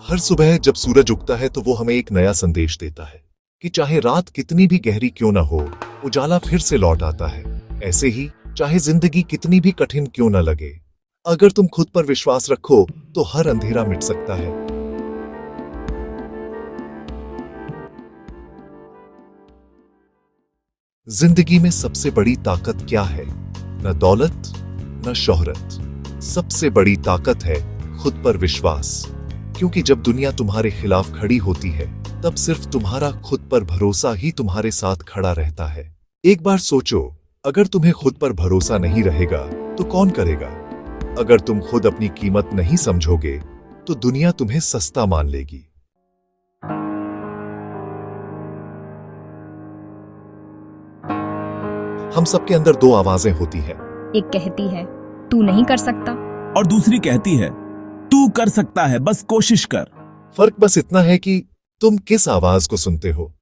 हर सुबह जब सूरज उगता है तो वो हमें एक नया संदेश देता है कि चाहे रात कितनी भी गहरी क्यों ना हो, उजाला फिर से लौट आता है। ऐसे ही चाहे जिंदगी कितनी भी कठिन क्यों ना लगे, अगर तुम खुद पर विश्वास रखो तो हर अंधेरा मिट सकता है। जिंदगी में सबसे बड़ी ताकत क्या है? न दौलत, न शोहरत। सबसे बड़ी ताकत है खुद पर विश्वास। क्योंकि जब दुनिया तुम्हारे खिलाफ खड़ी होती है, तब सिर्फ तुम्हारा खुद पर भरोसा ही तुम्हारे साथ खड़ा रहता है। एक बार सोचो, अगर तुम्हें खुद पर भरोसा नहीं रहेगा तो कौन करेगा? अगर तुम खुद अपनी कीमत नहीं समझोगे तो दुनिया तुम्हें सस्ता मान लेगी। हम सबके अंदर दो आवाजें होती हैं। एक कहती है तू नहीं कर सकता, और दूसरी कहती है तू कर सकता है, बस कोशिश कर। फर्क बस इतना है कि तुम किस आवाज को सुनते हो।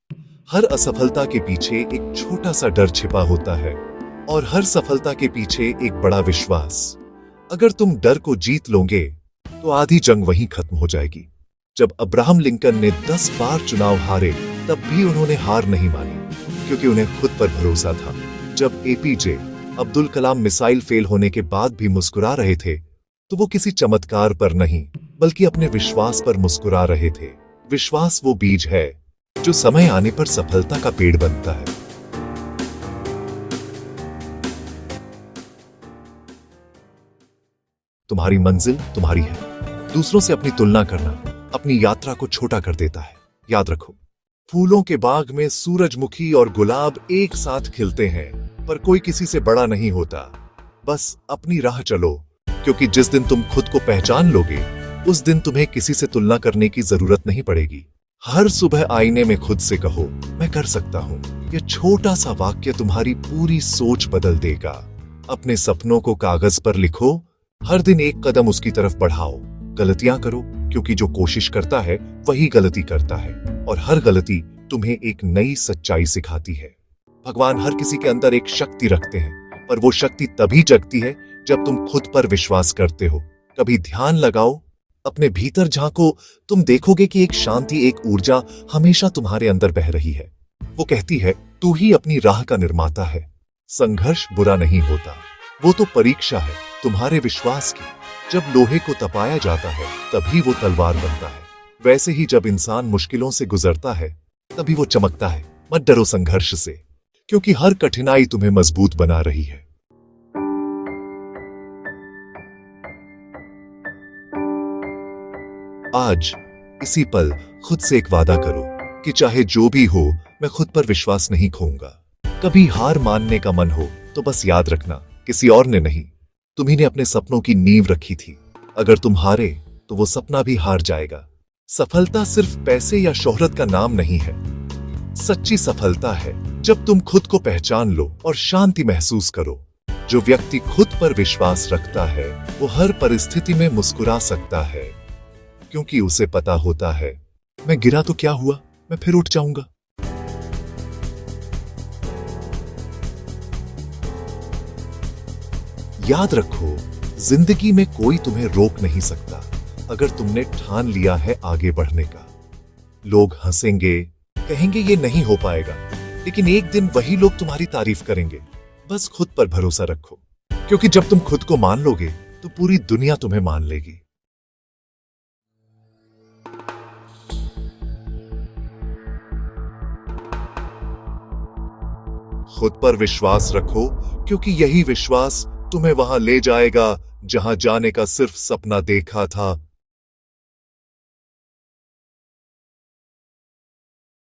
हर असफलता के पीछे एक छोटा सा डर छिपा होता है और हर सफलता के पीछे एक बड़ा विश्वास। अगर तुम डर को जीत लोगे तो आधी जंग वहीं खत्म हो जाएगी। जब अब्राहम लिंकन ने 10 बार चुनाव हारे, तब भी उन्होंने हार नहीं मानी, क्योंकि उन्हें खुद पर भरोसा था। जब APJ Abdul Kalam missile fail होने के बाद भी मुस्कुरा रहे थे, तो वो किसी चमत्कार पर नहीं, बल्कि अपने विश्वास पर मुस्कुरा रहे थे। विश्वास वो बीज है जो समय आने पर सफलता का पेड़ बनता है। तुम्हारी मंजिल तुम्हारी है। दूसरों से अपनी तुलना करना अपनी यात्रा को छोटा कर देता है। याद रखो, फूलों के बाग में सूरजमुखी और गुलाब एक साथ खिलते हैं, पर कोई किसी से बड़ा नहीं होता। बस अपनी राह चलो, क्योंकि जिस दिन तुम खुद को पहचान लोगे, उस दिन तुम्हें किसी से तुलना करने की जरूरत नहीं पड़ेगी। हर सुबह आईने में खुद से कहो, मैं कर सकता हूं। यह छोटा सा वाक्य तुम्हारी पूरी सोच बदल देगा। अपने सपनों को कागज पर लिखो, हर दिन एक कदम उसकी तरफ बढ़ाओ। गलतियां करो, क्योंकि जो कोशिश करता है वही गलती करता है, और हर गलती तुम्हें एक नई सच्चाई सिखाती है। भगवान हर किसी के अंदर एक शक्ति रखते हैं, पर वो शक्ति तभी जगती है जब तुम खुद पर विश्वास करते हो। कभी ध्यान लगाओ, अपने भीतर झांको, तुम देखोगे कि एक शांति, एक ऊर्जा हमेशा तुम्हारे अंदर बह रही है। वो कहती है, तू ही अपनी राह का निर्माता है। संघर्ष बुरा नहीं होता, वो तो परीक्षा है तुम्हारे विश्वास की। जब लोहे को तपाया जाता है, तभी वो तलवार बनता है। वैसे ही जब इंसान मुश्किलों से गुजरता है, तभी वो चमकता है। मत डरो संघर्ष से, क्योंकि हर कठिनाई तुम्हें मजबूत बना रही है। आज इसी पल खुद से एक वादा करो कि चाहे जो भी हो, मैं खुद पर विश्वास नहीं खोऊंगा। कभी हार मानने का मन हो तो बस याद रखना, किसी और ने नहीं, तुम्ही ने अपने सपनों की नींव रखी थी। अगर तुम हारे तो वो सपना भी हार जाएगा। सफलता सिर्फ पैसे या शोहरत का नाम नहीं है। सच्ची सफलता है जब तुम खुद को पहचान लो और शांति महसूस करो। जो व्यक्ति खुद पर विश्वास रखता है, वो हर परिस्थिति में मुस्कुरा सकता है, क्योंकि उसे पता होता है, मैं गिरा तो क्या हुआ, मैं फिर उठ जाऊंगा। याद रखो, जिंदगी में कोई तुम्हें रोक नहीं सकता, अगर तुमने ठान लिया है आगे बढ़ने का। लोग हंसेंगे, कहेंगे ये नहीं हो पाएगा, लेकिन एक दिन वही लोग तुम्हारी तारीफ करेंगे। बस खुद पर भरोसा रखो, क्योंकि जब तुम खुद को मान लोगे तो पूरी दुनिया तुम्हें मान लेगी। खुद पर विश्वास रखो, क्योंकि यही विश्वास तुम्हें वहां ले जाएगा जहां जाने का सिर्फ सपना देखा था।